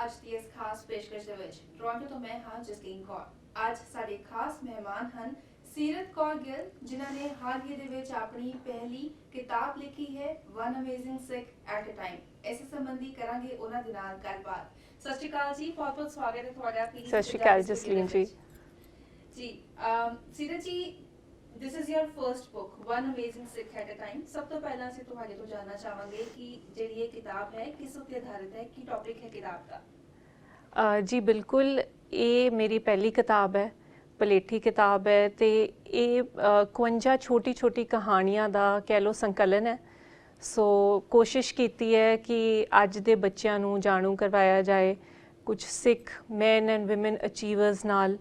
ਅੱਜ ਦੀ ਇਸ ਖਾਸ ਪੇਸ਼ਕਸ਼ ਦੇ ਵਿੱਚ ਟੋਰਾਂਟੋ ਤੋਂ ਮੈਂ ਹਾਂ ਜਸਲੀਨ ਕੌਰ। ਅੱਜ ਸਾਡੇ ਖਾਸ ਮਹਿਮਾਨ ਹਨ ਸੀਰਤ ਕੌਰ ਗਿੱਲ, ਜਿਨ੍ਹਾਂ ਨੇ ਹਾਲ ਹੀ ਦੇ ਵਿੱਚ ਆਪਣੀ ਪਹਿਲੀ ਕਿਤਾਬ ਲਿਖੀ ਹੈ one amazing Sikh at a time. ਇਸ ਸੰਬੰਧੀ ਕਰਾਂਗੇ ਉਹਨਾਂ ਦੇ ਨਾਲ ਗੱਲਬਾਤ। ਸਤਿ ਸ਼੍ਰੀ ਅਕਾਲ ਜੀ, ਬਹੁਤ ਬਹੁਤ ਸਵਾਗਤ ਹੈ ਤੁਹਾਡਾ। ਸਤਿ ਸ਼੍ਰੀ ਅਕਾਲ ਜਸਲੀਨ ਜੀ। ਜੀ ਸੀਰਤ ਜੀ, this is your first book one amazing sikh at a time। ਸਭ ਤੋਂ ਪਹਿਲਾਂ ਅਸੀਂ ਤੁਹਾਡੇ ਤੋਂ ਜਾਨਣਾ ਚਾਹਾਂਗੇ ਕਿ ਜਿਹੜੀ ਇਹ ਕਿਤਾਬ ਹੈ ਕਿਸ ਉੱਤੇ ਆਧਾਰਿਤ ਹੈ, ਕੀ ਟੌਪਿਕ ਹੈ ਕਿਤਾਬ ਦਾ? ਜੀ ਬਿਲਕੁਲ, ਇਹ ਮੇਰੀ ਪਹਿਲੀ ਕਿਤਾਬ ਹੈ, ਪਲੇਠੀ ਕਿਤਾਬ ਹੈ ਤੇ ਇਹ 51 ਛੋਟੀ ਛੋਟੀ ਕਹਾਣੀਆਂ ਦਾ ਕਹਿ ਲਓ ਸੰਕਲਨ ਹੈ। ਸੋ ਕੋਸ਼ਿਸ਼ ਕੀਤੀ ਹੈ ਕਿ ਅੱਜ ਦੇ ਬੱਚਿਆਂ ਨੂੰ ਜਾਣੂ ਕਰਵਾਇਆ ਜਾਏ ਕੁਝ Sikh man and women achievers ਨਾਲ।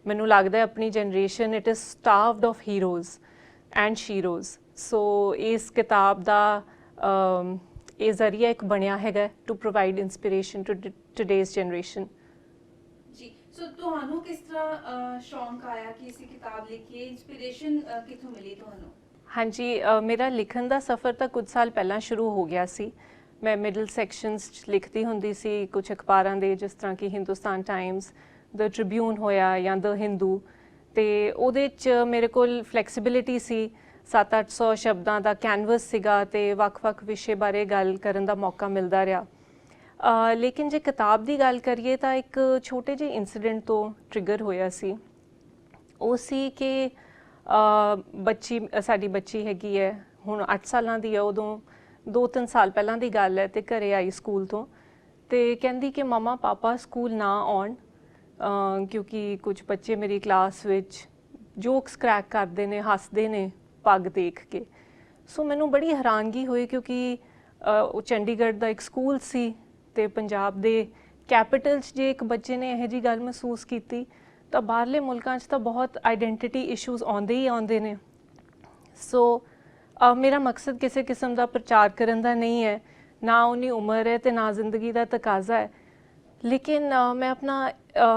ਮੈਨੂੰ ਲੱਗਦਾ ਆਪਣੀ generation it is starved of heroes and sheroes. So ਇਸ ਕਿਤਾਬ ਦਾ ਇਹ ਜ਼ਰੀਆ ਇੱਕ ਬਣਿਆ ਹੈਗਾ to provide inspiration to today's generation. ਜੀ, ਸੋ ਤੁਹਾਨੂੰ ਕਿਸ ਤਰ੍ਹਾਂ ਸ਼ੌਂਕ ਆਇਆ ਕਿ ਅਸੀਂ ਕਿਤਾਬ ਲਿਖੀਏ? ਇੰਸਪੀਰੇਸ਼ਨ ਕਿੱਥੋਂ ਮਿਲੀ ਤੁਹਾਨੂੰ? ਹਾਂਜੀ, ਮੇਰਾ ਲਿਖਣ ਦਾ ਸਫ਼ਰ ਤਾਂ ਕੁਝ ਸਾਲ ਪਹਿਲਾਂ ਸ਼ੁਰੂ ਹੋ ਗਿਆ ਸੀ। ਮੈਂ ਮਿਡਲ ਸੈਕਸ਼ਨਸ 'ਚ ਲਿਖਦੀ ਹੁੰਦੀ ਸੀ ਕੁਝ ਅਖਬਾਰਾਂ ਦੇ, ਜਿਸ ਤਰ੍ਹਾਂ ਕਿ ਹਿੰਦੁਸਤਾਨ ਟਾਈਮਸ, ਦ ਟ੍ਰਿਬਿਊਨ ਹੋਇਆ ਜਾਂ ਦ ਹਿੰਦੂ। ਅਤੇ ਉਹਦੇ 'ਚ ਮੇਰੇ ਕੋਲ ਫਲੈਕਸੀਬਿਲਿਟੀ ਸੀ, 700-800 ਸ਼ਬਦਾਂ ਦਾ ਕੈਨਵਸ ਸੀਗਾ ਅਤੇ ਵੱਖ-ਵੱਖ ਵਿਸ਼ੇ ਬਾਰੇ ਗੱਲ ਕਰਨ ਦਾ ਮੌਕਾ ਮਿਲਦਾ ਰਿਹਾ। ਲੇਕਿਨ ਜੇ ਕਿਤਾਬ ਦੀ ਗੱਲ ਕਰੀਏ ਤਾਂ ਇੱਕ ਛੋਟੇ ਜਿਹੇ ਇੰਸੀਡੈਂਟ ਤੋਂ ਟ੍ਰਿਗਰ ਹੋਇਆ ਸੀ। ਉਹ ਸੀ ਕਿ ਸਾਡੀ ਬੱਚੀ ਹੈਗੀ ਹੈ, ਹੁਣ 8 ਸਾਲਾਂ ਦੀ ਹੈ। ਉਦੋਂ 2-3 ਸਾਲ ਪਹਿਲਾਂ ਦੀ ਗੱਲ ਹੈ ਅਤੇ ਘਰ ਆਈ ਸਕੂਲ ਤੋਂ ਅਤੇ ਕਹਿੰਦੀ ਕਿ ਮਮਾ ਪਾਪਾ ਸਕੂਲ ਨਾ ਆਉਣ ਕਿਉਂਕਿ ਕੁਝ ਬੱਚੇ ਮੇਰੀ ਕਲਾਸ ਵਿੱਚ ਜੋਕਸ ਕਰੈਕ ਕਰਦੇ ਨੇ, ਹੱਸਦੇ ਨੇ ਪੱਗ ਦੇਖ ਕੇ। ਸੋ ਮੈਨੂੰ ਬੜੀ ਹੈਰਾਨਗੀ ਹੋਈ ਕਿਉਂਕਿ ਉਹ ਚੰਡੀਗੜ੍ਹ ਦਾ ਇੱਕ ਸਕੂਲ ਸੀ ਅਤੇ ਪੰਜਾਬ ਦੇ ਕੈਪੀਟਲ 'ਚ ਜੇ ਇੱਕ ਬੱਚੇ ਨੇ ਇਹੋ ਜਿਹੀ ਗੱਲ ਮਹਿਸੂਸ ਕੀਤੀ ਤਾਂ ਬਾਹਰਲੇ ਮੁਲਕਾਂ 'ਚ ਤਾਂ ਬਹੁਤ ਆਈਡੈਂਟੀਟੀ ਇਸ਼ੂਜ਼ ਆਉਂਦੇ ਹੀ ਆਉਂਦੇ ਨੇ। ਸੋ ਮੇਰਾ ਮਕਸਦ ਕਿਸੇ ਕਿਸਮ ਦਾ ਪ੍ਰਚਾਰ ਕਰਨ ਦਾ ਨਹੀਂ ਹੈ, ਨਾ ਉਨੀ ਉਮਰ ਹੈ ਅਤੇ ਨਾ ਜ਼ਿੰਦਗੀ ਦਾ ਤਕਾਜ਼ਾ ਹੈ। ਲੇਕਿਨ ਮੈਂ ਆਪਣਾ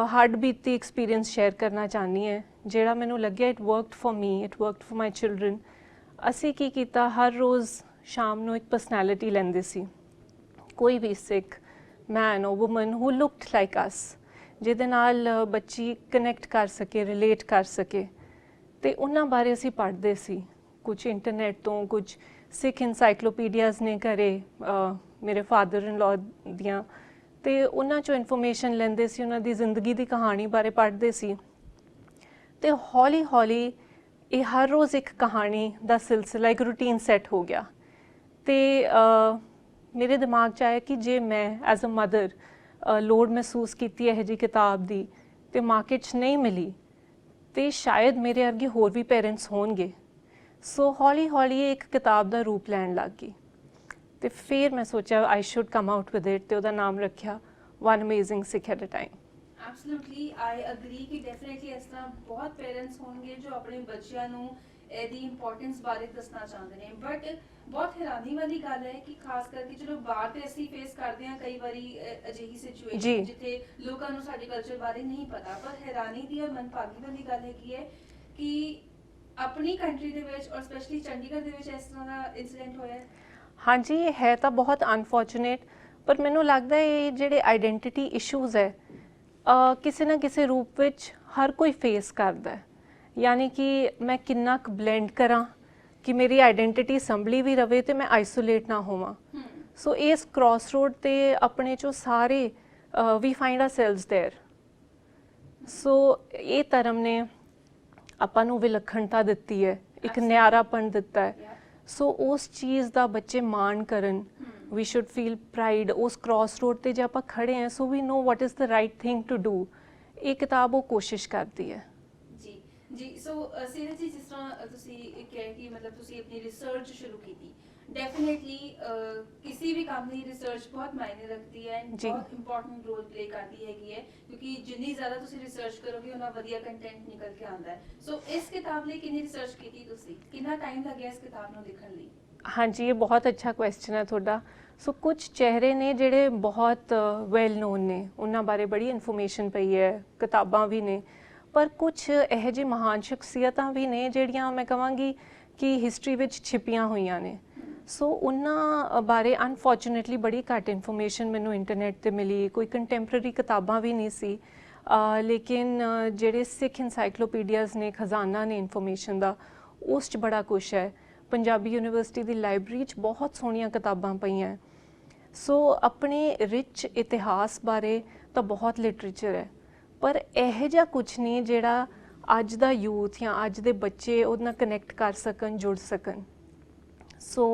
ਹਾਰਟ ਬੀਤੀ ਐਕਸਪੀਰੀਅੰਸ ਸ਼ੇਅਰ ਕਰਨਾ ਚਾਹੁੰਦੀ ਹਾਂ, ਜਿਹੜਾ ਮੈਨੂੰ ਲੱਗਿਆ it worked for me, it worked for my children. ਅਸੀਂ ਕੀ ਕੀਤਾ, ਹਰ ਰੋਜ਼ ਸ਼ਾਮ ਨੂੰ ਇੱਕ ਪਰਸਨੈਲਿਟੀ ਲੈਂਦੇ ਸੀ, ਕੋਈ ਵੀ ਸਿੱਖ ਮੈਨ ਔਰ ਵੂਮਨ ਹੂ ਲੁਕਡ ਲਾਈਕ ਅਸ, ਜਿਹਦੇ ਨਾਲ ਬੱਚੀ ਕਨੈਕਟ ਕਰ ਸਕੇ, ਰਿਲੇਟ ਕਰ ਸਕੇ। ਅਤੇ ਉਹਨਾਂ ਬਾਰੇ ਅਸੀਂ ਪੜ੍ਹਦੇ ਸੀ, ਕੁਝ ਇੰਟਰਨੈਟ ਤੋਂ, ਕੁਝ ਸਿੱਖ ਇਨਸਾਈਕਲੋਪੀਡੀਆਜ਼ ਨੇ ਘਰੇ ਮੇਰੇ ਫਾਦਰ ਇਨ ਲਾਅ ਦੀਆਂ, ਅਤੇ ਉਹਨਾਂ 'ਚੋਂ ਇਨਫੋਰਮੇਸ਼ਨ ਲੈਂਦੇ ਸੀ, ਉਹਨਾਂ ਦੀ ਜ਼ਿੰਦਗੀ ਦੀ ਕਹਾਣੀ ਬਾਰੇ ਪੜ੍ਹਦੇ ਸੀ। ਅਤੇ ਹੌਲੀ ਹੌਲੀ ਇਹ ਹਰ ਰੋਜ਼ ਇੱਕ ਕਹਾਣੀ ਦਾ ਸਿਲਸਿਲਾ, ਇੱਕ ਰੂਟੀਨ ਸੈੱਟ ਹੋ ਗਿਆ। ਅਤੇ ਮੇਰੇ ਦਿਮਾਗ 'ਚ ਆਇਆ ਕਿ ਜੇ ਮੈਂ ਐਜ਼ ਅ ਮਦਰ ਲੋੜ ਮਹਿਸੂਸ ਕੀਤੀ ਇਹੋ ਜਿਹੀ ਕਿਤਾਬ ਦੀ ਅਤੇ ਮਾਰਕੀਟ 'ਚ ਨਹੀਂ ਮਿਲੀ, ਅਤੇ ਸ਼ਾਇਦ ਮੇਰੇ ਵਰਗੇ ਹੋਰ ਵੀ ਪੇਰੈਂਟਸ ਹੋਣਗੇ। ਸੋ ਹੌਲੀ ਹੌਲੀ ਇਹ ਇੱਕ ਕਿਤਾਬ ਦਾ ਰੂਪ ਲੈਣ ਲੱਗ ਗਈ ਅਤੇ ਫਿਰ ਮੈਂ ਸੋਚਿਆ I should come out with it, ਅਤੇ ਉਹਦਾ ਨਾਮ ਰੱਖਿਆ one amazing Sikh at a time. Absolutely I agree ਕਿ ਡੈਫੀਨੇਟਲੀ ਇਸ ਤਰ੍ਹਾਂ ਬਹੁਤ ਪੇਰੈਂਟਸ ਹੋਣਗੇ ਜੋ ਆਪਣੇ ਬੱਚਿਆਂ ਨੂੰ ਇਹਦੀ ਇੰਪੋਰਟੈਂਸ ਬਾਰੇ ਦੱਸਣਾ ਚਾਹੁੰਦੇ ਨੇ। ਬਟ ਬਹੁਤ ਹੈਰਾਨੀ ਵਾਲੀ ਗੱਲ ਹੈ ਕਿ ਖਾਸ ਕਰਕੇ ਚਲੋ ਬਾਹਰ ਤੇ ਅਸੀਂ ਫੇਸ ਕਰਦੇ ਹਾਂ ਕਈ ਵਾਰੀ ਅਜਿਹੀ ਸਿਚੁਏਸ਼ਨ ਜਿੱਥੇ ਲੋਕਾਂ ਨੂੰ ਸਾਡੇ ਕਲਚਰ ਬਾਰੇ ਨਹੀਂ ਪਤਾ, ਪਰ ਹੈਰਾਨੀ ਦੀ ਔਰ ਮਨਭਾਗੀ ਵਾਲੀ ਗੱਲ ਹੈਗੀ ਹੈ ਕਿ ਆਪਣੀ ਕੰਟਰੀ ਦੇ ਵਿੱਚ ਔਰ ਸਪੈਸ਼ਲੀ ਚੰਡੀਗੜ੍ਹ ਦੇ ਵਿੱਚ ਇਸ ਤਰ੍ਹਾਂ ਦਾ ਇੰਸੀਡੈਂਟ ਹੋਇਆ ਹੈ। ਹਾਂਜੀ, ਇਹ ਹੈ ਤਾਂ ਬਹੁਤ ਅਨਫੋਰਚੂਨੇਟ, ਪਰ ਮੈਨੂੰ ਲੱਗਦਾ ਇਹ ਜਿਹੜੇ ਆਈਡੈਂਟੀਟੀ ਇਸ਼ੂਜ਼ ਹੈ ਕਿਸੇ ਨਾ ਕਿਸੇ ਰੂਪ ਵਿੱਚ ਹਰ ਕੋਈ ਫੇਸ ਕਰਦਾ। ਯਾਨੀ ਕਿ ਮੈਂ ਕਿੰਨਾ ਕੁ ਬਲੈਂਡ ਕਰਾਂ ਕਿ ਮੇਰੀ ਆਈਡੈਂਟੀਟੀ ਸੰਭਲੀ ਵੀ ਰਵੇ ਅਤੇ ਮੈਂ ਆਈਸੋਲੇਟ ਨਾ ਹੋਵਾਂ। ਸੋ ਇਸ ਕ੍ਰੋਸ ਰੋਡ 'ਤੇ ਆਪਣੇ 'ਚੋਂ ਸਾਰੇ ਵੀ ਫਾਈਂਡ ਆਰ ਸੈਲਵਸ ਦੇਅਰ। ਸੋ ਇਹ ਧਰਮ ਨੇ ਆਪਾਂ ਨੂੰ ਵਿਲੱਖਣਤਾ ਦਿੱਤੀ ਹੈ, ਇੱਕ ਨਿਆਰਾਪਣ ਦਿੱਤਾ ਹੈ। ਸੋ ਉਸ ਚੀਜ਼ ਦਾ ਬੱਚੇ ਮਾਣ ਕਰਨ, ਵੀ ਸ਼ੁੱਡ ਫੀਲ ਪ੍ਰਾਈਡ। ਉਸ ਕ੍ਰੋਸ ਰੋਡ 'ਤੇ ਜੇ ਆਪਾਂ ਖੜ੍ਹੇ ਹਾਂ, so we know what is the right thing to do. ਇਹ ਕਿਤਾਬ ਉਹ ਕੋਸ਼ਿਸ਼ ਕਰਦੀ ਹੈ। ਜੀ ਜੀ, ਸੋ ਸੀਰਤ ਜੀ, ਜਿਸ ਤਰ੍ਹਾਂ ਤੁਸੀਂ ਕਿਹਾ ਕਿ ਮਤਲਬ ਤੁਸੀਂ ਆਪਣੀ ਰਿਸਰਚ ਸ਼ੁਰੂ ਕੀਤੀ, ਡੈਫੀਨੇਟਲੀ ਕਿਸੇ ਵੀ ਕੰਮ ਦੀ ਰਿਸਰਚ ਬਹੁਤ ਮਾਇਨੇ ਰੱਖਦੀ ਹੈ, ਬਹੁਤ ਇੰਪੋਰਟੈਂਟ ਰੋਲ ਪਲੇ ਕਰਦੀ ਹੈਗੀ ਹੈ, ਕਿਉਂਕਿ ਜਿੰਨੀ ਜ਼ਿਆਦਾ ਤੁਸੀਂ ਰਿਸਰਚ ਕਰੋਗੇ ਉਨਾ ਵਧੀਆ ਕੰਟੈਂਟ ਨਿਕਲ ਕੇ ਆਉਂਦਾ ਹੈ। ਸੋ ਇਸ ਕਿਤਾਬ ਲਈ ਕਿੰਨੀ ਰਿਸਰਚ ਕੀਤੀ ਤੁਸੀਂ? ਕਿੰਨਾ ਟਾਈਮ ਲੱਗਿਆ ਇਸ ਕਿਤਾਬ ਨੂੰ ਲਿਖਣ ਲਈ? ਹਾਂਜੀ, ਇਹ ਬਹੁਤ ਅੱਛਾ ਕੁਐਸਚਨ ਹੈ ਤੁਹਾਡਾ। ਸੋ ਕੁਝ ਚਿਹਰੇ ਨੇ ਜਿਹੜੇ ਬਹੁਤ ਵੈਲ ਨੋਨ ਨੇ, ਉਹਨਾਂ ਬਾਰੇ ਬੜੀ ਇਨਫੋਰਮੇਸ਼ਨ ਪਈ ਹੈ, ਕਿਤਾਬਾਂ ਵੀ ਨੇ, ਪਰ ਕੁਝ ਇਹੋ ਜਿਹੀ ਮਹਾਨ ਸ਼ਖਸੀਅਤਾਂ ਵੀ ਨੇ ਜਿਹੜੀਆਂ ਮੈਂ ਕਹਾਂਗੀ ਕਿ ਹਿਸਟਰੀ ਵਿੱਚ ਛਿਪੀਆਂ ਹੋਈਆਂ ਨੇ। ਸੋ ਉਹਨਾਂ ਬਾਰੇ ਅਨਫੋਰਚੂਨੇਟਲੀ ਬੜੀ ਘੱਟ ਇਨਫੋਰਮੇਸ਼ਨ ਮੈਨੂੰ ਇੰਟਰਨੈਟ ਤੇ ਮਿਲੀ, ਕੋਈ ਕੰਟੈਂਪਰੇਰੀ ਕਿਤਾਬਾਂ ਵੀ ਨਹੀਂ ਸੀ। ਲੇਕਿਨ ਜਿਹੜੇ ਸਿੱਖ ਇਨਸਾਈਕਲੋਪੀਡੀਆਜ਼ ਨੇ, ਖਜ਼ਾਨਾ ਨੇ ਇਨਫੋਰਮੇਸ਼ਨ ਦਾ, ਉਸ 'ਚ ਬੜਾ ਕੁਛ ਹੈ। ਪੰਜਾਬੀ ਯੂਨੀਵਰਸਿਟੀ ਦੀ ਲਾਇਬ੍ਰੇਰੀ 'ਚ ਬਹੁਤ ਸੋਹਣੀਆਂ ਕਿਤਾਬਾਂ ਪਈਆਂ। ਸੋ ਆਪਣੇ ਰਿਚ ਇਤਿਹਾਸ ਬਾਰੇ ਤਾਂ ਬਹੁਤ ਲਿਟਰੇਚਰ ਹੈ, ਪਰ ਇਹੋ ਜਿਹਾ ਕੁਛ ਨਹੀਂ ਜਿਹੜਾ ਅੱਜ ਦਾ ਯੂਥ ਜਾਂ ਅੱਜ ਦੇ ਬੱਚੇ ਉਹਦੇ ਨਾਲ ਕਨੈਕਟ ਕਰ ਸਕਣ, ਜੁੜ ਸਕਣ। ਸੋ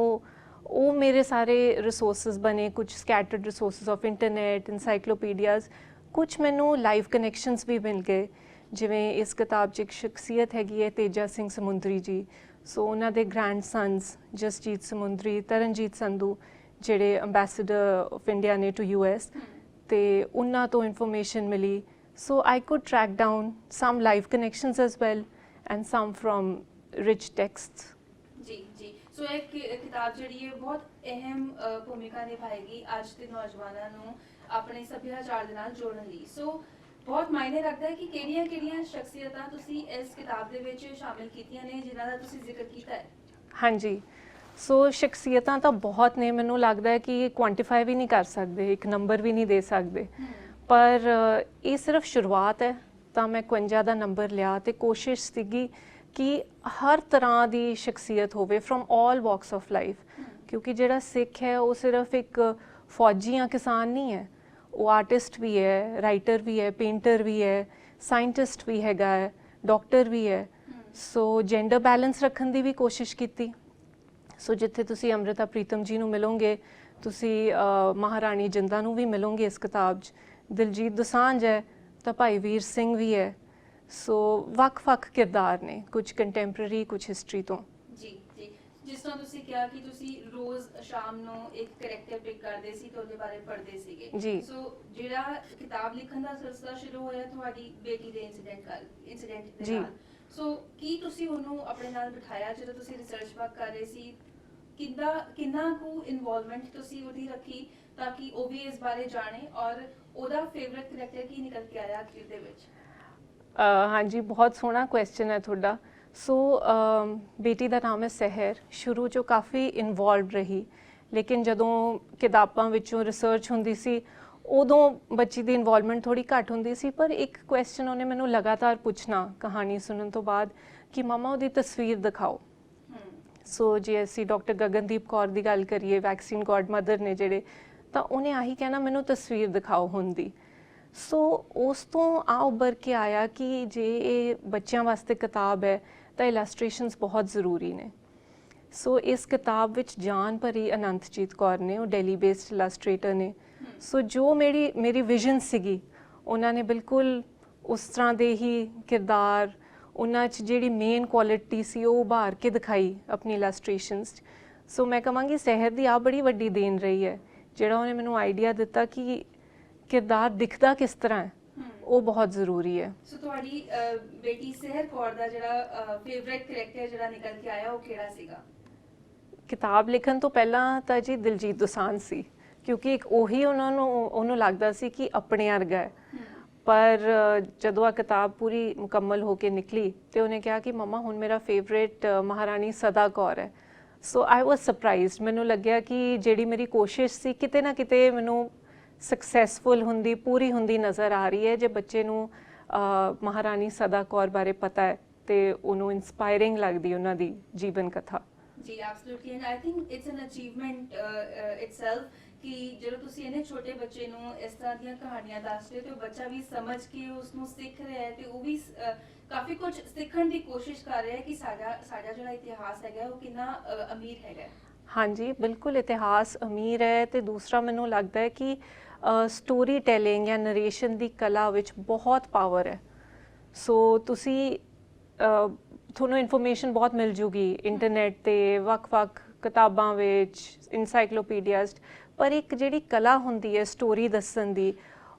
ਉਹ ਮੇਰੇ ਸਾਰੇ ਰਿਸੋਰਸਿਸ ਬਣੇ, ਕੁਝ ਸਕੈਟਰਡ ਰਿਸੋਰਸਿਸ ਆਫ ਇੰਟਰਨੈਟ, ਇਨਸਾਈਕਲੋਪੀਡੀਆਜ਼, ਕੁਝ ਮੈਨੂੰ ਲਾਈਵ ਕਨੈਕਸ਼ਨਸ ਵੀ ਮਿਲ ਗਏ। ਜਿਵੇਂ ਇਸ ਕਿਤਾਬ 'ਚ ਇੱਕ ਸ਼ਖਸੀਅਤ ਹੈਗੀ ਹੈ ਤੇਜਾ ਸਿੰਘ ਸਮੁੰਦਰੀ ਜੀ। ਸੋ ਉਹਨਾਂ ਦੇ ਗ੍ਰੈਂਡਸਨਸ ਜਸਜੀਤ ਸਮੁੰਦਰੀ, ਤਰਨਜੀਤ ਸੰਧੂ, ਜਿਹੜੇ ਅੰਬੈਸਡਰ ਆਫ ਇੰਡੀਆ ਨੇ ਟੂ US, ਤੇ ਉਹਨਾਂ ਤੋਂ ਇਨਫੋਰਮੇਸ਼ਨ ਮਿਲੀ। So I could track down some live connections as well and some from rich texts. ਜੀ ਜੀ, ਸੋ ਇਹ ਕਿਤਾਬ ਜਿਹੜੀ ਹੈ ਬਹੁਤ ਅਹਿਮ ਭੂਮਿਕਾ ਨਿਭਾਏਗੀ ਅੱਜ ਦੇ ਨੌਜਵਾਨਾਂ ਨੂੰ ਆਪਣੇ ਸੱਭਿਆਚਾਰ ਦੇ ਨਾਲ ਜੋੜਨ ਲਈ। ਸੋ ਬਹੁਤ ਮਾਇਨੇ ਰੱਖਦਾ ਹੈ ਕਿ ਕਿਹੜੀਆਂ ਸ਼ਖਸੀਅਤਾਂ ਤੁਸੀਂ ਇਸ ਕਿਤਾਬ ਦੇ ਵਿੱਚ ਸ਼ਾਮਿਲ ਕੀਤੀਆਂ ਨੇ ਜਿਨ੍ਹਾਂ ਦਾ ਤੁਸੀਂ ਜ਼ਿਕਰ ਕੀਤਾ ਹੈ। ਹਾਂਜੀ, ਸੋ ਸ਼ਖਸੀਅਤਾਂ ਤਾਂ ਬਹੁਤ ਨੇ, ਮੈਨੂੰ ਲੱਗਦਾ ਹੈ ਕਿ ਕੁਆਂਟੀਫਾਈ ਵੀ ਨਹੀਂ ਕਰ ਸਕਦੇ, ਇੱਕ ਨੰਬਰ ਵੀ ਨਹੀਂ ਦੇ ਸਕਦੇ। ਪਰ ਇਹ ਸਿਰਫ ਸ਼ੁਰੂਆਤ ਹੈ, ਤਾਂ ਮੈਂ 51 ਦਾ ਨੰਬਰ ਲਿਆ ਤੇ ਕੋਸ਼ਿਸ਼ ਸੀਗੀ ਕਿ ਹਰ ਤਰ੍ਹਾਂ ਦੀ ਸ਼ਖਸੀਅਤ ਹੋਵੇ from all walks of life. ਕਿਉਂਕਿ ਜਿਹੜਾ ਸਿੱਖ ਹੈ ਉਹ ਸਿਰਫ ਇੱਕ ਫੌਜੀ ਜਾਂ ਕਿਸਾਨ ਨਹੀਂ ਹੈ, ਉਹ ਆਰਟਿਸਟ ਵੀ ਹੈ, ਰਾਈਟਰ ਵੀ ਹੈ, ਪੇਂਟਰ ਵੀ ਹੈ, ਸਾਇੰਟਿਸਟ ਵੀ ਹੈਗਾ ਹੈ, ਡਾਕਟਰ ਵੀ ਹੈ। ਸੋ ਜੈਂਡਰ ਬੈਲੈਂਸ ਰੱਖਣ ਦੀ ਵੀ ਕੋਸ਼ਿਸ਼ ਕੀਤੀ। ਸੋ ਜਿੱਥੇ ਤੁਸੀਂ ਅੰਮ੍ਰਿਤਾ ਪ੍ਰੀਤਮ ਜੀ ਨੂੰ ਮਿਲੋਗੇ, ਤੁਸੀਂ ਮਹਾਰਾਣੀ ਜਿੰਦਾ ਨੂੰ ਵੀ ਮਿਲੋਗੇ ਇਸ ਕਿਤਾਬ 'ਚ, ਦਿਲਜੀਤ ਦੋਸਾਂਝ ਹੈ ਤਾਂ ਭਾਈ ਵੀਰ ਸਿੰਘ ਵੀ ਹੈ। ਸੋ ਵੱਖ-ਵੱਖ ਕਿਰਦਾਰ ਨੇ, ਕੁਝ ਕੰਟੈਂਪਰੇਰੀ, ਕੁਝ ਹਿਸਟਰੀ ਤੋਂ। ਜੀ ਜੀ, ਜਿਸ ਤਰ੍ਹਾਂ ਤੁਸੀਂ ਕਿਹਾ ਕਿ ਤੁਸੀਂ ਰੋਜ਼ ਸ਼ਾਮ ਨੂੰ ਇੱਕ ਕਰੈਕਟਰ ਪਿਕ ਕਰਦੇ ਸੀ ਤੇ ਉਹਦੇ ਬਾਰੇ ਪੜ੍ਹਦੇ ਸੀਗੇ ਜੀ। ਸੋ ਜਿਹੜਾ ਕਿਤਾਬ ਲਿਖਣ ਦਾ ਸਿਲਸਿਲਾ ਸ਼ੁਰੂ ਹੋਇਆ ਤੁਹਾਡੀ ਬੇਟੀ ਦੇ ਇਨਸੀਡੈਂਟ ਦੇ ਜੀ। ਨਾਲ। ਸੋ ਕੀ ਤੁਸੀਂ ਉਹਨੂੰ ਆਪਣੇ ਨਾਲ ਬਿਠਾਇਆ ਜਦੋਂ ਤੁਸੀਂ ਰਿਸਰਚ ਵਰਕ ਕਰ ਰਹੇ ਸੀ? ਕਿੰਨਾ ਕੁ ਇਨਵੋਲਵਮੈਂਟ ਤੁਸੀਂ ਉਹਦੀ ਰੱਖੀ ਤਾਂ ਕਿ ਉਹ ਵੀ ਇਸ ਬਾਰੇ ਜਾਣੇ, ਔਰ ਉਹਦਾ ਫੇਵਰਿਟ ਕਰੈਕਟਰ ਕੀ ਨਿਕਲ ਕੇ ਆਇਆ ਅਖੀਰ ਦੇ ਵਿੱਚ? ਹਾਂਜੀ, ਬਹੁਤ ਸੋਹਣਾ ਕੁਐਸਚਨ ਹੈ ਤੁਹਾਡਾ। ਸੋ ਬੇਟੀ ਦਾ ਨਾਮ ਹੈ ਸਹਿਰ। ਸ਼ੁਰੂ 'ਚੋਂ ਕਾਫੀ ਇਨਵੋਲਵਡ ਰਹੀ, ਲੇਕਿਨ ਜਦੋਂ ਕਿਤਾਬਾਂ ਵਿੱਚੋਂ ਰਿਸਰਚ ਹੁੰਦੀ ਸੀ ਉਦੋਂ ਬੱਚੀ ਦੀ ਇਨਵੋਲਵਮੈਂਟ ਥੋੜੀ ਘੱਟ ਹੁੰਦੀ ਸੀ। ਪਰ ਇੱਕ ਕੁਐਸਚਨ ਉਹਨੇ ਮੈਨੂੰ ਲਗਾਤਾਰ ਪੁੱਛਣਾ ਕਹਾਣੀ ਸੁਣਨ ਤੋਂ ਬਾਅਦ ਕਿ ਮਮਾ ਉਹਦੀ ਤਸਵੀਰ ਦਿਖਾਓ। ਸੋ ਜੇ ਅਸੀਂ ਡਾਕਟਰ ਗਗਨਦੀਪ ਕੌਰ ਦੀ ਗੱਲ ਕਰੀਏ, ਵੈਕਸੀਨ ਗੋਡ ਮਦਰ ਨੇ ਜਿਹੜੇ, ਤਾਂ ਉਹਨੇ ਆਹੀ ਕਹਿਣਾ ਮੈਨੂੰ ਤਸਵੀਰ ਦਿਖਾਓ ਹੁੰਦੀ। ਸੋ ਉਸ ਤੋਂ ਆ ਉੱਭਰ ਕੇ ਆਇਆ ਕਿ ਜੇ ਇਹ ਬੱਚਿਆਂ ਵਾਸਤੇ ਕਿਤਾਬ ਹੈ ਤਾਂ ਇਲਸਟ੍ਰੇਸ਼ਨਸ ਬਹੁਤ ਜ਼ਰੂਰੀ ਨੇ। ਸੋ ਇਸ ਕਿਤਾਬ ਵਿੱਚ ਜਾਨ ਭਰੀ ਅਨੰਤਜੀਤ ਕੌਰ ਨੇ, ਉਹ ਦਿੱਲੀ ਬੇਸਡ ਇਲਸਟ੍ਰੇਟਰ ਨੇ। ਸੋ ਜੋ ਮੇਰੀ ਵਿਜ਼ਨ ਸੀਗੀ, ਉਹਨਾਂ ਨੇ ਬਿਲਕੁਲ ਉਸ ਤਰ੍ਹਾਂ ਦੇ ਹੀ ਕਿਰਦਾਰ, ਉਹਨਾਂ 'ਚ ਜਿਹੜੀ ਮੇਨ ਕੁਆਲਿਟੀ ਸੀ ਉਹ ਉਭਾਰ ਕੇ ਦਿਖਾਈ ਆਪਣੀ ਇਲਸਟ੍ਰੇਸ਼ਨਸ 'ਚ। ਸੋ ਮੈਂ ਕਹਾਂਗੀ ਸਹਿਰ ਦੀ ਆ ਬੜੀ ਵੱਡੀ ਦੇਣ ਰਹੀ ਹੈ, ਜਿਹੜਾ ਉਹਨੇ ਮੈਨੂੰ ਆਈਡੀਆ ਦਿੱਤਾ ਕਿ ਕਿਰਦਾਰ ਦਿਖਦਾ ਕਿਸ ਤਰ੍ਹਾਂ ਹੈ, ਉਹ ਬਹੁਤ ਜ਼ਰੂਰੀ ਹੈ। ਸੋ ਤੁਹਾਡੀ ਬੇਟੀ ਸਹਿਰ ਕੌਰ ਦਾ ਜਿਹੜਾ ਫੇਵਰਿਟ ਕਰੈਕਟਰ ਜਿਹੜਾ ਨਿਕਲ ਕੇ ਆਇਆ ਉਹ ਕਿਹੜਾ ਸੀਗਾ? ਕਿਤਾਬ ਲਿਖਣ ਤੋਂ ਪਹਿਲਾਂ ਤਾਂ ਜੀ ਦਿਲਜੀਤ ਦੋਸਾਂਝ ਸੀ, ਕਿਉਂਕਿ ਇੱਕ ਉਹੀ ਉਹਨੂੰ ਲੱਗਦਾ ਸੀ ਕਿ ਆਪਣੇ ਵਰਗਾ ਹੈ। ਪਰ ਜਦੋਂ ਆ ਕਿਤਾਬ ਪੂਰੀ ਮੁਕੰਮਲ ਹੋ ਕੇ ਨਿਕਲੀ ਤੇ ਉਹਨੇ ਕਿਹਾ ਕਿ ਮਮਾ ਹੁਣ ਮੇਰਾ ਫੇਵਰੇਟ ਮਹਾਰਾਣੀ ਸਦਾ ਕੌਰ ਹੈ। ਸੋ ਆਈ ਵਾਸ ਸਰਪ੍ਰਾਈਜ਼ਡ। ਮੈਨੂੰ ਲੱਗਿਆ ਕਿ ਜਿਹੜੀ ਮੇਰੀ ਕੋਸ਼ਿਸ਼ ਸੀ ਕਿਤੇ ਨਾ ਕਿਤੇ ਮੈਨੂੰ ਸਕਸੈਸਫੁਲ ਹੁੰਦੀ, ਪੂਰੀ ਹੁੰਦੀ ਨਜ਼ਰ ਆ ਰਹੀ ਹੈ। ਜੇ ਬੱਚੇ ਨੂੰ ਮਹਾਰਾਣੀ ਸਦਾ ਕੌਰ ਬਾਰੇ ਪਤਾ ਹੈ ਤੇ ਉਹਨੂੰ ਇਨਸਪਾਇਰਿੰਗ ਲੱਗਦੀ ਉਹਨਾਂ ਦੀ ਜੀਵਨ ਕਥਾ। ਜੀ absolutely, and I think it's N achievement itself ਕਿ ਜਦੋਂ ਤੁਸੀਂ ਇਹਨੇ ਛੋਟੇ ਬੱਚੇ ਨੂੰ ਇਸ ਤਰ੍ਹਾਂ ਦੀਆਂ ਕਹਾਣੀਆਂ ਦੱਸਦੇ ਹੋ ਤੇ ਉਹ ਬੱਚਾ ਵੀ ਸਮਝ ਕੇ ਉਸ ਨੂੰ ਸਿੱਖ ਰਿਹਾ ਹੈ ਤੇ ਉਹ ਵੀ ਕਾਫੀ ਕੁਝ ਸਿੱਖਣ ਦੀ ਕੋਸ਼ਿਸ਼ ਕਰ ਰਿਹਾ ਹੈ ਕਿ ਸਾਡਾ ਜਿਹੜਾ ਇਤਿਹਾਸ ਹੈਗਾ ਉਹ ਕਿੰਨਾ ਅਮੀਰ ਹੈਗਾ। ਹਾਂਜੀ, ਬਿਲਕੁਲ ਇਤਿਹਾਸ ਅਮੀਰ ਹੈ। ਤੇ ਦੂਸਰਾ ਮੈਨੂੰ ਲੱਗਦਾ ਹੈ ਕਿ ਸਟੋਰੀ ਟੈਲਿੰਗ ਜਾਂ ਨਰੇਸ਼ਨ ਦੀ ਕਲਾ ਵਿੱਚ ਬਹੁਤ ਪਾਵਰ ਹੈ। ਸੋ ਤੁਹਾਨੂੰ ਇਨਫੋਰਮੇਸ਼ਨ ਬਹੁਤ ਮਿਲ ਜੂਗੀ ਇੰਟਰਨੈਟ 'ਤੇ, ਵੱਖ-ਵੱਖ ਕਿਤਾਬਾਂ ਵਿੱਚ, ਇਨਸਾਈਕਲੋਪੀਡੀਆਜ਼, ਪਰ ਇੱਕ ਜਿਹੜੀ ਕਲਾ ਹੁੰਦੀ ਹੈ ਸਟੋਰੀ ਦੱਸਣ ਦੀ,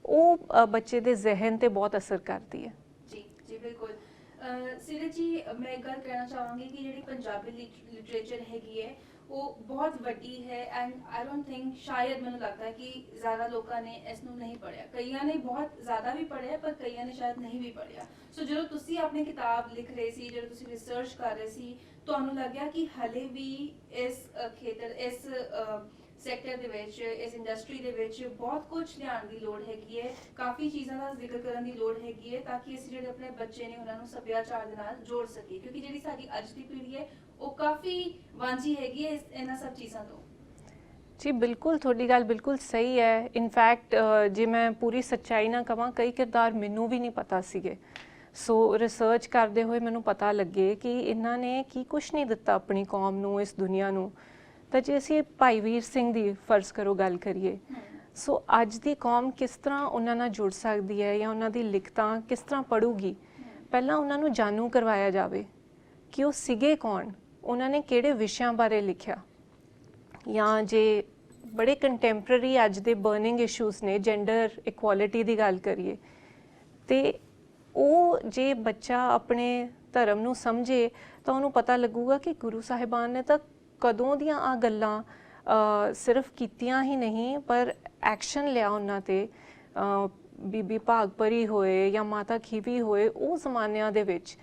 ਉਹ ਬੱਚੇ ਦੇ ਜ਼ਿਹਨ 'ਤੇ ਬਹੁਤ ਅਸਰ ਕਰਦੀ ਹੈ। ਜੀ ਜੀ ਬਿਲਕੁਲ। ਸੀਰਤ ਜੀ, ਮੈਂ ਇੱਕ ਗੱਲ ਕਹਿਣਾ ਚਾਹਾਂਗੀ ਕਿ ਜਿਹੜੀ ਪੰਜਾਬੀ ਲਿਟਰੇਚਰ ਹੈਗੀ ਹੈ ਉਹ ਬਹੁਤ ਵੱਡੀ ਹੈ ਐਂਡ ਆਈ ਡੋਂਟ ਥਿੰਕ, ਸ਼ਾਇਦ ਮੈਨੂੰ ਲੱਗਦਾ ਹੈ ਕਿ ਜ਼ਿਆਦਾ ਲੋਕਾਂ ਨੇ ਇਸ ਨੂੰ ਨਹੀਂ ਪੜ੍ਹਿਆ। ਕਈਆਂ ਨੇ ਬਹੁਤ ਜ਼ਿਆਦਾ ਵੀ ਪੜ੍ਹਿਆ ਪਰ ਕਈਆਂ ਨੇ ਸ਼ਾਇਦ ਨਹੀਂ ਵੀ ਪੜ੍ਹਿਆ। ਸੋ ਜਦੋਂ ਤੁਸੀਂ ਆਪਣੀ ਕਿਤਾਬ ਲਿਖ ਰਹੇ ਸੀ, ਜਦੋਂ ਤੁਸੀਂ ਰਿਸਰਚ ਕਰ ਰਹੇ ਸੀ, ਤੁਹਾਨੂੰ ਲੱਗਿਆ ਕਿ ਹਲੇ ਵੀ ਇਸ ਖੇਤਰ, ਇਸ ਸੈਕਟਰ ਦੇ ਵਿੱਚ, ਇਸ ਇੰਡਸਟਰੀ ਦੇ ਵਿੱਚ ਬਹੁਤ ਕੁਝ ਲਿਆਉਣ ਦੀ ਲੋੜ ਹੈਗੀ ਹੈ, ਕਾਫੀ ਚੀਜ਼ਾਂ ਦਾ ਜ਼ਿਕਰ ਕਰਨ ਦੀ ਲੋੜ ਹੈਗੀ ਹੈ, ਤਾਂ ਕਿ ਅਸੀਂ ਜਿਹੜੇ ਆਪਣੇ ਬੱਚੇ ਨੇ ਉਹਨਾਂ ਨੂੰ ਸੱਭਿਆਚਾਰ ਦੇ ਨਾਲ ਜੋੜ ਸਕੀਏ, ਕਿਉਂਕਿ ਜਿਹੜੀ ਸਾਡੀ ਅੱਜ ਦੀ ਪੀੜ੍ਹੀ ਹੈ ਉਹ ਕਾਫੀ ਵਾਂਝੀ ਹੈਗੀ ਹੈ ਇਹਨਾਂ ਸਭ ਚੀਜ਼ਾਂ ਤੋਂ। ਜੀ ਬਿਲਕੁਲ, ਤੁਹਾਡੀ ਗੱਲ ਬਿਲਕੁਲ ਸਹੀ ਹੈ। ਇਨਫੈਕਟ ਜੇ ਮੈਂ ਪੂਰੀ ਸੱਚਾਈ ਨਾਲ ਕਹਾਂ, ਕਈ ਕਿਰਦਾਰ ਮੈਨੂੰ ਵੀ ਨਹੀਂ ਪਤਾ ਸੀਗੇ। ਸੋ ਰਿਸਰਚ ਕਰਦੇ ਹੋਏ ਮੈਨੂੰ ਪਤਾ ਲੱਗੇ ਕਿ ਇਹਨਾਂ ਨੇ ਕੀ ਕੁਛ ਨਹੀਂ ਦਿੱਤਾ ਆਪਣੀ ਕੌਮ ਨੂੰ, ਇਸ ਦੁਨੀਆ ਨੂੰ। ਤਾਂ ਜੇ ਅਸੀਂ ਭਾਈ ਵੀਰ ਸਿੰਘ ਦੀ ਫਰਜ਼ ਕਰੋ ਗੱਲ ਕਰੀਏ, ਸੋ ਅੱਜ ਦੀ ਕੌਮ ਕਿਸ ਤਰ੍ਹਾਂ ਉਹਨਾਂ ਨਾਲ ਜੁੜ ਸਕਦੀ ਹੈ ਜਾਂ ਉਹਨਾਂ ਦੀ ਲਿਖਤਾਂ ਕਿਸ ਤਰ੍ਹਾਂ ਪੜ੍ਹੂਗੀ, ਪਹਿਲਾਂ ਉਹਨਾਂ ਨੂੰ ਜਾਣੂ ਕਰਵਾਇਆ ਜਾਵੇ ਕਿ ਉਹ ਸੀਗੇ ਕੌਣ, ਉਹਨਾਂ ਨੇ ਕਿਹੜੇ ਵਿਸ਼ਿਆਂ ਬਾਰੇ ਲਿਖਿਆ। ਜਾਂ ਜੇ ਬੜੇ ਕੰਟੈਂਪਰਰੀ ਅੱਜ ਦੇ ਬਰਨਿੰਗ ਇਸ਼ੂਜ਼ ਨੇ, ਜੈਂਡਰ ਇਕੁਆਲਿਟੀ ਦੀ ਗੱਲ ਕਰੀਏ, ਤੇ ਉਹ ਜੇ ਬੱਚਾ ਆਪਣੇ ਧਰਮ ਨੂੰ ਸਮਝੇ ਤਾਂ ਉਹਨੂੰ ਪਤਾ ਲੱਗੂਗਾ ਕਿ ਗੁਰੂ ਸਾਹਿਬਾਨ ਨੇ ਤਾਂ ਕਦੋਂ ਦੀਆਂ ਆ ਗੱਲਾਂ ਸਿਰਫ ਕੀਤੀਆਂ ਹੀ ਨਹੀਂ, ਪਰ ਐਕਸ਼ਨ ਲਿਆ ਉਹਨਾਂ 'ਤੇ। ਬੀਬੀ ਭਾਗਪਰੀ ਹੋਏ ਜਾਂ ਮਾਤਾ ਖੀਵੀ ਹੋਏ, ਉਹ ਜ਼ਮਾਨਿਆਂ ਦੇ ਵਿੱਚ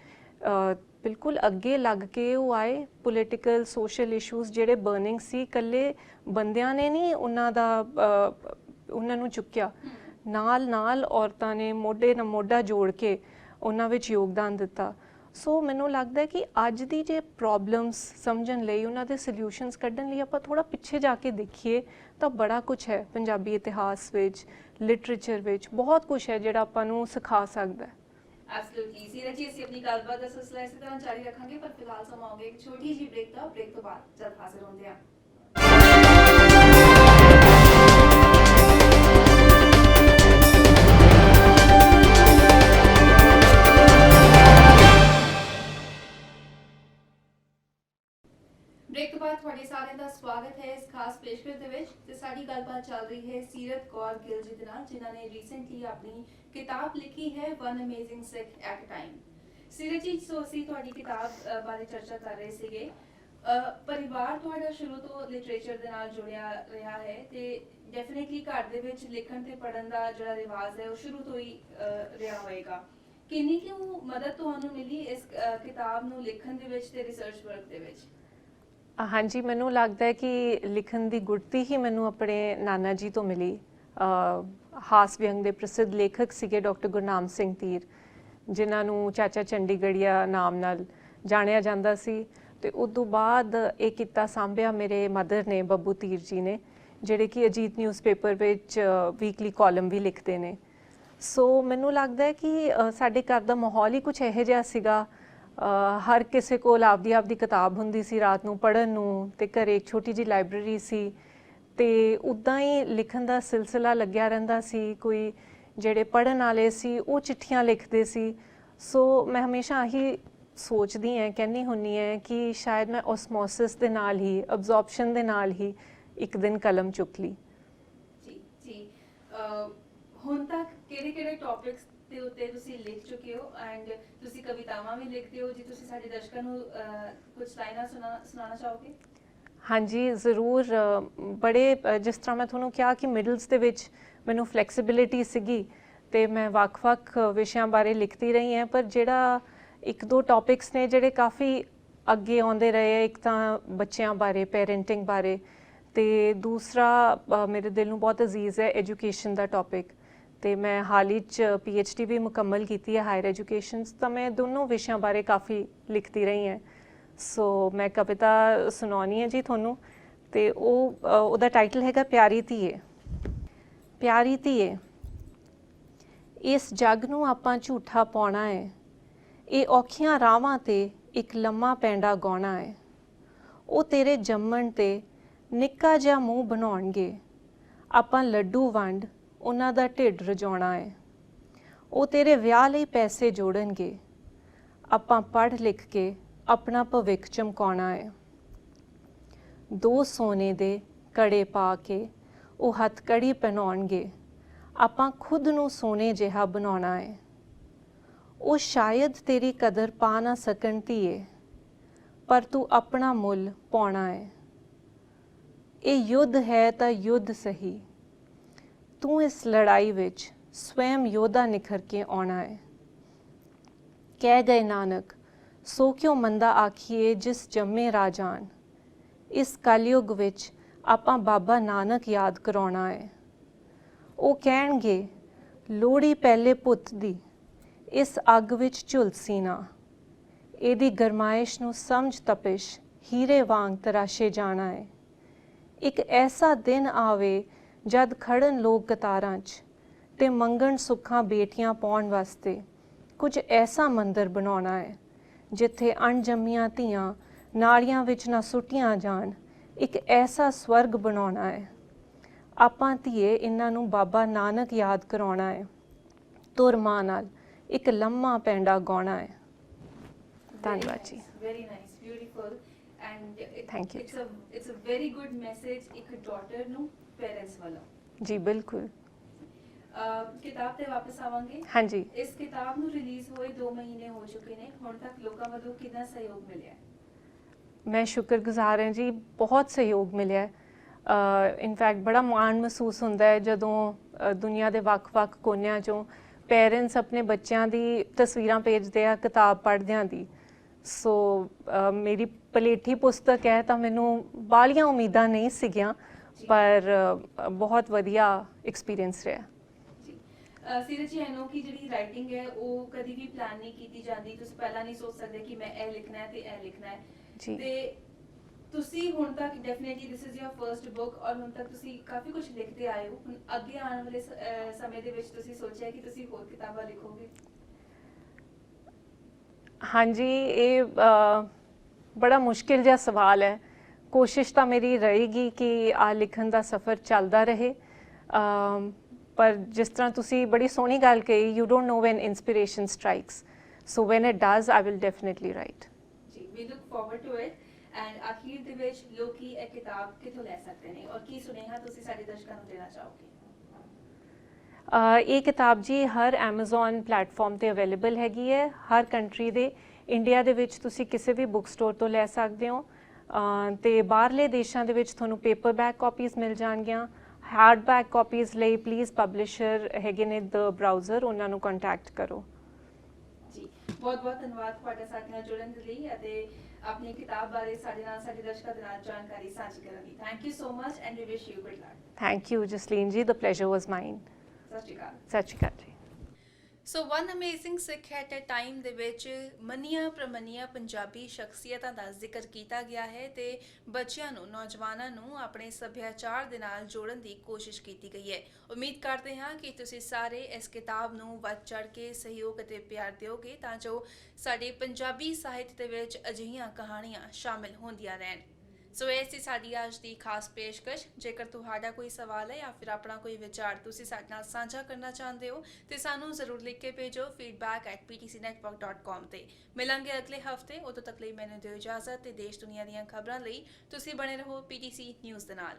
ਬਿਲਕੁਲ ਅੱਗੇ ਲੱਗ ਕੇ ਉਹ ਆਏ। ਪੋਲੀਟੀਕਲ ਸੋਸ਼ਲ ਇਸ਼ੂਜ਼ ਜਿਹੜੇ ਬਰਨਿੰਗ ਸੀ, ਇਕੱਲੇ ਬੰਦਿਆਂ ਨੇ ਨਹੀਂ ਉਹਨਾਂ ਨੂੰ ਚੁੱਕਿਆ, ਨਾਲ ਨਾਲ ਔਰਤਾਂ ਨੇ ਮੋਢੇ ਨਾਲ ਮੋਢਾ ਜੋੜ ਕੇ ਉਹਨਾਂ ਵਿੱਚ ਯੋਗਦਾਨ ਦਿੱਤਾ। ਸੋ ਮੈਨੂੰ ਲੱਗਦਾ ਕਿ ਅੱਜ ਦੀ ਜੇ ਪ੍ਰੋਬਲਮਸ ਸਮਝਣ ਲਈ, ਉਹਨਾਂ ਦੇ ਸੋਲਿਊਸ਼ਨਸ ਕੱਢਣ ਲਈ ਆਪਾਂ ਥੋੜ੍ਹਾ ਪਿੱਛੇ ਜਾ ਕੇ ਦੇਖੀਏ ਤਾਂ ਬੜਾ ਕੁਛ ਹੈ ਪੰਜਾਬੀ ਇਤਿਹਾਸ ਵਿੱਚ, ਲਿਟਰੇਚਰ ਵਿੱਚ, ਬਹੁਤ ਕੁਛ ਹੈ ਜਿਹੜਾ ਆਪਾਂ ਨੂੰ ਸਿਖਾ ਸਕਦਾ ਹੈ। ਐਬਸੋਲੂਟਲੀ। ਸੀਰਤ ਜੀ, ਅਸੀਂ ਆਪਣੀ ਗੱਲਬਾਤ ਦਾ ਸਿਲਸਿਲਾ ਇਸੇ ਤਰ੍ਹਾਂ ਜਾਰੀ ਰੱਖਾਂਗੇ, ਪਰ ਫਿਲਹਾਲ ਸਮਾਂ ਹੋ ਗਿਆ ਇੱਕ ਛੋਟੀ ਜਿਹੀ ਬ੍ਰੇਕ ਦਾ। ਬ੍ਰੇਕ ਤੋਂ ਬਾਅਦ ਜਲਦ ਹਾਜ਼ਰ ਹੁੰਦੇ ਹਾਂ। ਬ੍ਰੇਕ ਤੋਂ ਬਾਅਦ ਤੁਹਾਡੇ ਸਾਰਿਆਂ ਦਾ ਸਵਾਗਤ ਹੈ ਇਸ ਖਾਸ ਪੇਸ਼ਕਸ਼ ਦੇ ਵਿੱਚ। ਤੇ ਸਾਡੀ ਗੱਲਬਾਤ ਚੱਲ ਰਹੀ ਹੈ ਸੀਰਤ ਕੌਰ ਗਿੱਲ ਜੀ ਦੇ ਨਾਲ, ਜਿਨ੍ਹਾਂ ਨੇ ਰੀਸੈਂਟਲੀ ਆਪਣੀ ਕਿਤਾਬ ਲਿਖੀ ਹੈ one amazing Sikh at a time. Seerat ji, so ਅਸੀਂ ਤੁਹਾਡੀ ਕਿਤਾਬ ਬਾਰੇ ਚਰਚਾ ਕਰ ਰਹੇ ਸੀਗੇ। ਪਰਿਵਾਰ ਤੁਹਾਡਾ ਸ਼ੁਰੂ ਤੋਂ ਲਿਟਰੇਚਰ ਦੇ ਨਾਲ ਜੁੜਿਆ ਰਿਹਾ ਹੈ, ਤੇ ਡੈਫੀਨੇਟਲੀ ਘਰ ਦੇ ਵਿੱਚ ਲਿਖਣ ਤੇ ਪੜ੍ਹਨ ਦਾ ਜਿਹੜਾ ਰਿਵਾਜ ਹੈ ਉਹ ਸ਼ੁਰੂ ਤੋਂ ਹੀ ਰਿਹਾ ਹੋਏਗਾ। ਕਿੰਨੀ ਕੁ ਮਦਦ ਤੁਹਾਨੂੰ ਮਿਲੀ ਇਸ ਕਿਤਾਬ ਨੂੰ ਲਿਖਣ ਦੇ ਵਿੱਚ ਤੇ ਰਿਸਰਚ ਵਰਕ ਦੇ ਵਿੱਚ? ਹਾਂਜੀ, ਮੈਨੂੰ ਲੱਗਦਾ ਹੈ ਕਿ ਲਿਖਣ ਦੀ ਗੁੜਤੀ ਹੀ ਮੈਨੂੰ ਆਪਣੇ ਨਾਨਾ ਜੀ ਤੋਂ ਮਿਲੀ। ਹਾਸ ਵਿਅੰਗ ਦੇ ਪ੍ਰਸਿੱਧ ਲੇਖਕ ਸੀਗੇ ਡਾਕਟਰ ਗੁਰਨਾਮ ਸਿੰਘ ਧੀਰ, ਜਿਨ੍ਹਾਂ ਨੂੰ ਚਾਚਾ ਚੰਡੀਗੜ੍ਹੀਆ ਨਾਮ ਨਾਲ ਜਾਣਿਆ ਜਾਂਦਾ ਸੀ। ਤੇ ਉਸ ਤੋਂ ਬਾਅਦ ਇਹ ਕਿੱਤਾ ਸਾਂਭਿਆ ਮੇਰੇ ਮਦਰ ਨੇ, ਬੱਬੂ ਧੀਰ ਜੀ ਨੇ, ਜਿਹੜੇ ਕਿ ਅਜੀਤ ਨਿਊਜ਼ਪੇਪਰ ਵਿੱਚ ਵੀਕਲੀ ਕਾਲਮ ਵੀ ਲਿਖਦੇ ਨੇ। ਸੋ ਮੈਨੂੰ ਲੱਗਦਾ ਹੈ ਕਿ ਸਾਡੇ ਘਰ ਦਾ ਮਾਹੌਲ ਹੀ ਕੁਛ ਇਹੋ ਜਿਹਾ ਸੀਗਾ। ਹਰ ਕਿਸੇ ਕੋਲ ਆਪਦੀ ਕਿਤਾਬ ਹੁੰਦੀ ਸੀ ਰਾਤ ਨੂੰ ਪੜ੍ਹਨ ਨੂੰ, ਤੇ ਘਰੇ ਇੱਕ ਛੋਟੀ ਜਿਹੀ ਲਾਇਬ੍ਰੇਰੀ ਸੀ, ਤੇ ਉੱਦਾਂ ਹੀ ਲਿਖਣ ਦਾ ਸਿਲਸਿਲਾ ਲੱਗਿਆ ਰਹਿੰਦਾ ਸੀ। ਕੋਈ ਜਿਹੜੇ ਪੜ੍ਹਨ ਵਾਲੇ ਸੀ ਉਹ ਚਿੱਠੀਆਂ ਲਿਖਦੇ ਸੀ। ਸੋ ਮੈਂ ਹਮੇਸ਼ਾ ਇਹੀ ਸੋਚਦੀ ਹਾਂ, ਕਹਿੰਦੀ ਹੁੰਦੀ ਹਾਂ ਕਿ ਸ਼ਾਇਦ ਮੈਂ ਓਸਮੋਸਿਸ ਦੇ ਨਾਲ ਹੀ, ਅਬਜ਼ੌਰਪਸ਼ਨ ਦੇ ਨਾਲ ਹੀ ਇੱਕ ਦਿਨ ਕਲਮ ਚੁੱਕ ਲਈ। ਜੀ ਜੀ। ਹੁਣ ਤੱਕ ਕਿਹੜੇ ਟੌਪਿਕਸ ਦੇ ਉੱਤੇ ਤੁਸੀਂ ਲਿਖ ਚੁੱਕੇ ਹੋ, ਐਂਡ ਤੁਸੀਂ ਕਵਿਤਾਵਾਂ ਵੀ ਲਿਖਦੇ ਹੋ? ਜੀ ਤੁਸੀਂ ਸਾਡੇ ਦਰਸ਼ਕਾਂ ਨੂੰ ਕੁਝ ਲਾਈਨਾਂ ਸੁਣਾਉਣਾ ਚਾਹੋਗੇ? ਹਾਂਜੀ ਜ਼ਰੂਰ। ਬੜੇ ਜਿਸ ਤਰ੍ਹਾਂ ਮੈਂ ਤੁਹਾਨੂੰ ਕਿਹਾ ਕਿ ਮਿਡਲਸ ਦੇ ਵਿੱਚ ਮੈਨੂੰ ਫਲੈਕਸੀਬਿਲਿਟੀ ਸੀਗੀ, ਤੇ ਮੈਂ ਵੱਖ-ਵੱਖ ਵਿਸ਼ਿਆਂ ਬਾਰੇ ਲਿਖਦੀ ਰਹੀ ਹਾਂ। ਪਰ ਜਿਹੜਾ ਇੱਕ ਦੋ ਟੌਪਿਕਸ ਨੇ ਜਿਹੜੇ ਕਾਫੀ ਅੱਗੇ ਆਉਂਦੇ ਰਹੇ ਹੈ, ਇੱਕ ਤਾਂ ਬੱਚਿਆਂ ਬਾਰੇ, ਪੈਰੈਂਟਿੰਗ ਬਾਰੇ, ਤੇ ਦੂਸਰਾ ਮੇਰੇ ਦਿਲ ਨੂੰ ਬਹੁਤ ਅਜ਼ੀਜ਼ ਹੈ ਐਜੂਕੇਸ਼ਨ ਦਾ ਟੌਪਿਕ। ਤੇ ਮੈਂ ਹਾਲ ਹੀ 'ਚ PhD ਵੀ ਮੁਕੰਮਲ ਕੀਤੀ ਹੈ ਹਾਇਰ ਐਜੂਕੇਸ਼ਨ 'ਚ, ਤਾਂ ਮੈਂ ਦੋਨੋਂ ਵਿਸ਼ਿਆਂ ਬਾਰੇ ਕਾਫੀ ਲਿਖਦੀ ਰਹੀ ਹਾਂ। ਸੋ ਮੈਂ ਕਵਿਤਾ ਸੁਣਾਉਣੀ ਹੈ ਜੀ ਤੁਹਾਨੂੰ, ਤੇ ਉਹਦਾ ਟਾਈਟਲ ਹੈਗਾ ਪਿਆਰੀ ਧੀਏ। ਪਿਆਰੀ ਧੀਏ, ਇਸ ਜੱਗ ਨੂੰ ਆਪਾਂ ਝੂਠਾ ਪਾਉਣਾ ਹੈ, ਇਹ ਔਖੀਆਂ ਰਾਵਾਂ 'ਤੇ ਇੱਕ ਲੰਮਾ ਪੈਂਡਾ ਗਾਉਣਾ ਹੈ। ਉਹ ਤੇਰੇ ਜੰਮਣ 'ਤੇ ਨਿੱਕਾ ਜਿਹਾ ਮੂੰਹ ਬਣਾਉਣਗੇ, ਆਪਾਂ ਲੱਡੂ ਵੰਡ ਉਹਨਾਂ ਦਾ ਢਿੱਡ ਰਜਾਉਣਾ ਹੈ। ਉਹ ਤੇਰੇ ਵਿਆਹ ਲਈ ਪੈਸੇ ਜੋੜਨਗੇ, ਆਪਾਂ ਪੜ੍ਹ ਲਿਖ ਕੇ ਆਪਣਾ ਭਵਿੱਖ ਚਮਕਾਉਣਾ ਹੈ। ਦੋ ਸੋਨੇ ਦੇ ਕੜੇ ਪਾ ਕੇ ਉਹ ਹੱਥਕੜੀ ਪਹਿਨਾਉਣਗੇ, ਆਪਾਂ ਖੁਦ ਨੂੰ ਸੋਨੇ ਜਿਹਾ ਬਣਾਉਣਾ ਹੈ। ਉਹ ਸ਼ਾਇਦ ਤੇਰੀ ਕਦਰ ਪਾ ਨਾ ਸਕਣ ਧੀਏ, ਪਰ ਤੂੰ ਆਪਣਾ ਮੁੱਲ ਪਾਉਣਾ ਹੈ। ਇਹ ਯੁੱਧ ਹੈ ਤਾਂ ਯੁੱਧ ਸਹੀ, ਤੂੰ ਇਸ ਲੜਾਈ ਵਿੱਚ ਸਵੈਮ ਯੋਧਾ ਨਿਖਰ ਕੇ ਆਉਣਾ ਹੈ। ਕਹਿ ਗਏ ਨਾਨਕ, ਸੋ ਕਿਉਂ ਮੰਦਾ ਆਖੀਏ ਜਿਸ ਜੰਮੇ ਰਾਜਾਨ, ਇਸ ਕਲਯੁਗ ਵਿੱਚ ਆਪਾਂ ਬਾਬਾ ਨਾਨਕ ਯਾਦ ਕਰਾਉਣਾ ਹੈ। ਉਹ ਕਹਿਣਗੇ ਲੋੜੀ ਪਹਿਲੇ ਪੁੱਤ ਦੀ, ਇਸ ਅੱਗ ਵਿੱਚ ਝੁਲਸੀ ਨਾ, ਇਹਦੀ ਗਰਮਾਇਸ਼ ਨੂੰ ਸਮਝ ਤਪਿਸ਼ ਹੀਰੇ ਵਾਂਗ ਤਰਾਸ਼ੇ ਜਾਣਾ ਹੈ। ਇੱਕ ਐਸਾ ਦਿਨ ਆਵੇ ਜਦ ਖੜਨ ਲੋਕ ਕਤਾਰਾਂ 'ਚ ਤੇ ਮੰਗਣ ਸੁੱਖਾਂ ਬੇਟੀਆਂ ਪਾਉਣ ਵਾਸਤੇ ਕੁਝ ਐਸਾ ਮੰਦਰ ਬਣਾਉਣਾ ਹੈ ਜਿੱਥੇ ਅਣਜੰਮੀਆਂ ਧੀਆਂ ਨਾਲੀਆਂ ਵਿੱਚ ਨਾ ਸੁੱਟੀਆਂ ਜਾਣ। ਇੱਕ ਐਸਾ ਸਵਰਗ ਬਣਾਉਣਾ ਹੈ। ਆਪਾਂ ਧੀਏ ਇਹਨਾਂ ਨੂੰ ਬਾਬਾ ਨਾਨਕ ਯਾਦ ਕਰਾਉਣਾ ਹੈ। ਤੁਰ ਮਾਂ ਨਾਲ ਇੱਕ ਲੰਮਾ ਪੈਂਡਾ ਗਾਉਣਾ ਹੈ। ਧੰਨਵਾਦ ਜੀ। Very nice, beautiful and Thank you. It's a very good message ਇੱਕ ਡਾਟਰ ਨੂੰ ਪੇਰੈਂਟਸ ਵੱਲੋਂ। ਜੀ ਬਿਲਕੁਲ। ਕਿਤਾਬ ਤੇ ਵਾਪਸ ਆਵਾਂਗੇ। ਹਾਂਜੀ, ਇਸ ਕਿਤਾਬ ਨੂੰ ਰਿਲੀਜ਼ ਹੋਏ 2 ਮਹੀਨੇ ਹੋ ਚੁੱਕੇ ਨੇ, ਹੁਣ ਤੱਕ ਲੋਕਾਂ ਵੱਲੋਂ ਕਿੰਨਾ ਸਹਿਯੋਗ ਮਿਲਿਆ? ਮੈਂ ਸ਼ੁਕਰਗੁਜ਼ਾਰ ਹਾਂ ਜੀ, ਬਹੁਤ ਸਹਿਯੋਗ ਮਿਲਿਆ ਹੈ। ਇਨਫੈਕਟ ਬੜਾ ਮਾਣ ਮਹਿਸੂਸ ਹੁੰਦਾ ਹੈ ਜਦੋਂ ਦੁਨੀਆ ਦੇ ਵੱਖ-ਵੱਖ ਕੋਨਿਆਂ 'ਚੋਂ ਪੇਰੈਂਟਸ ਆਪਣੇ ਬੱਚਿਆਂ ਦੀ ਤਸਵੀਰਾਂ ਭੇਜਦੇ ਆ ਕਿਤਾਬ ਪੜ੍ਹਦਿਆਂ ਦੀ। ਸੋ ਮੇਰੀ ਪਲੇਠੀ ਪੁਸਤਕ ਹੈ ਤਾਂ ਮੈਨੂੰ ਬਾਹਲੀਆਂ ਉਮੀਦਾਂ ਨਹੀਂ ਸੀਗੀਆਂ, ਪਰ ਬਹੁਤ ਵਧੀਆ ਐਕਸਪੀਰੀਅੰਸ ਰਿਹਾ। ਸੀਰਤ ਜੀ, ਇਹਨੂੰ ਕਿ ਜਿਹੜੀ ਰਾਈਟਿੰਗ ਹੈ ਉਹ ਕਦੀ ਵੀ ਪਲਾਨ ਨਹੀਂ ਕੀਤੀ ਜਾਂਦੀ। ਤੁਸੀਂ ਪਹਿਲਾਂ ਨਹੀਂ ਸੋਚ ਸਕਦੇ ਕਿ ਮੈਂ ਇਹ ਲਿਖਣਾ ਹੈ ਤੇ ਇਹ ਲਿਖਣਾ ਹੈ ਜੀ। ਤੇ ਤੁਸੀਂ ਹੁਣ ਤੱਕ definitely this is your first book ਔਰ ਹੁਣ ਤੱਕ ਤੁਸੀਂ ਕਾਫੀ ਕੁਝ ਲਿਖਦੇ ਆਏ ਹੋ। ਹੁਣ ਅੱਗੇ ਆਉਣ ਵਾਲੇ ਸਮੇਂ ਦੇ ਵਿੱਚ ਤੁਸੀਂ ਸੋਚਿਆ ਕਿ ਤੁਸੀਂ ਹੋਰ ਕਿਤਾਬਾਂ ਲਿਖੋਗੇ? ਹਾਂਜੀ, ਇਹ ਬੜਾ ਮੁਸ਼ਕਿਲ ਜਿਹਾ ਸਵਾਲ ਹੈ। ਕੋਸ਼ਿਸ਼ ਤਾਂ ਮੇਰੀ ਰਹੇਗੀ ਕਿ ਆ ਲਿਖਣ ਦਾ ਸਫ਼ਰ ਚੱਲਦਾ ਰਹੇ, ਪਰ ਜਿਸ ਤਰ੍ਹਾਂ ਤੁਸੀਂ ਬੜੀ ਸੋਹਣੀ ਗੱਲ ਕਹੀ, you don't know when inspiration strikes, so when it does I will definitely write. ਜੀ, we look forward to it. And ਅਖੀਰ ਦੇ ਵਿੱਚ ਲੋਕੀ ਇਹ ਕਿਤਾਬ ਕਿੱਥੋਂ ਲੈ ਸਕਦੇ ਨੇ ਔਰ ਕੀ ਸੁਨੇਹਾ ਤੁਸੀਂ ਸਾਡੇ ਦਰਸ਼ਕਾਂ ਨੂੰ ਦੇਣਾ ਚਾਹੋਗੇ? ਇਹ ਕਿਤਾਬ ਜੀ ਹਰ ਐਮਾਜ਼ੋਨ ਪਲੇਟਫਾਰਮ ਤੇ ਅਵੇਲੇਬਲ ਹੈਗੀ ਹੈ, ਹਰ ਕੰਟਰੀ ਦੇ। ਇੰਡੀਆ ਦੇ ਵਿੱਚ ਤੁਸੀਂ ਕਿਸੇ ਵੀ ਬੁੱਕ ਸਟੋਰ ਤੋਂ ਲੈ ਸਕਦੇ ਹੋ, ਤੇ ਬਾਹਰਲੇ ਦੇਸ਼ਾਂ ਦੇ ਵਿੱਚ ਤੁਹਾਨੂੰ ਪੇਪਰਬੈਕ ਕਾਪੀਜ਼ ਮਿਲ ਜਾਣਗੀਆਂ। ਹਾਰਡਬੈਕ ਕਾਪੀਜ਼ ਲਈ ਪਲੀਜ਼ ਪਬਲਿਸ਼ਰ ਹੈਗੇ ਨੇ ਦ ਬਰਾਊਜ਼ਰ, ਉਹਨਾਂ ਨੂੰ ਕੰਟੈਕਟ ਕਰੋ। ਜੀ, ਬਹੁਤ ਬਹੁਤ ਧੰਨਵਾਦ ਤੁਹਾਡਾ ਸਾਡੇ ਨਾਲ ਜੁੜਨ ਦੇ ਲਈ ਅਤੇ ਆਪਣੀ ਕਿਤਾਬ ਬਾਰੇ ਸਾਡੇ ਨਾਲ, ਸਾਡੇ ਦਰਸ਼ਕਾਂ ਦੇ ਨਾਲ ਜਾਣਕਾਰੀ ਸਾਂਝੀ ਕਰਨ ਲਈ। Thank you so much and we wish you good luck. Thank you Jasleen ji, the pleasure ਵਾਸ ਮਾਈਨ। ਸਤਿ ਸ਼੍ਰੀ ਅਕਾਲ। ਸਤਿ ਸ਼੍ਰੀ ਅਕਾਲ ਜੀ। So one amazing Sikh at a time ਦੇ ਵਿੱਚ ਮੰਨੀਆਂ ਪ੍ਰਮੰਨੀਆਂ ਪੰਜਾਬੀ ਸ਼ਖਸੀਅਤਾਂ ਦਾ ਜ਼ਿਕਰ ਕੀਤਾ ਗਿਆ ਹੈ ਤੇ ਬੱਚਿਆਂ ਨੂੰ, ਨੌਜਵਾਨਾਂ ਨੂੰ ਆਪਣੇ ਸੱਭਿਆਚਾਰ ਦੇ ਨਾਲ ਜੋੜਨ ਦੀ ਕੋਸ਼ਿਸ਼ ਕੀਤੀ ਗਈ ਹੈ। ਉਮੀਦ ਕਰਦੇ ਹਾਂ ਕਿ ਤੁਸੀਂ ਸਾਰੇ ਇਸ ਕਿਤਾਬ ਨੂੰ ਵੱਧ ਚੜ ਕੇ ਸਹਿਯੋਗ ਅਤੇ ਪਿਆਰ ਦਿਓਗੇ ਤਾਂ ਜੋ ਸਾਡੇ ਪੰਜਾਬੀ ਸਾਹਿਤ ਦੇ ਵਿੱਚ ਅਜਿਹੀਆਂ ਕਹਾਣੀਆਂ ਸ਼ਾਮਿਲ ਹੁੰਦੀਆਂ ਰਹਿਣ। ਸੋ ਇਹ ਸੀ ਸਾਡੀ ਅੱਜ ਦੀ ਖਾਸ ਪੇਸ਼ਕਸ਼। ਜੇਕਰ ਤੁਹਾਡਾ ਕੋਈ ਸਵਾਲ ਹੈ ਜਾਂ ਫਿਰ ਆਪਣਾ ਕੋਈ ਵਿਚਾਰ ਤੁਸੀਂ ਸਾਡੇ ਨਾਲ ਸਾਂਝਾ ਕਰਨਾ ਚਾਹੁੰਦੇ ਹੋ ਤੇ ਸਾਨੂੰ ਜ਼ਰੂਰ ਲਿਖ ਕੇ ਭੇਜੋ feedback@ptcnetwork.com ਤੇ। ਮਿਲਾਂਗੇ ਅਗਲੇ ਹਫਤੇ, ਉਦੋਂ ਤੱਕ ਲਈ ਮੈਨੂੰ ਦਿਓ ਇਜਾਜ਼ਤ ਤੇ ਦੇਸ਼ ਦੁਨੀਆ ਦੀਆਂ ਖਬਰਾਂ ਲਈ ਤੁਸੀਂ ਬਣੇ ਰਹੋ PTC ਨਿਊਜ਼ ਦੇ ਨਾਲ।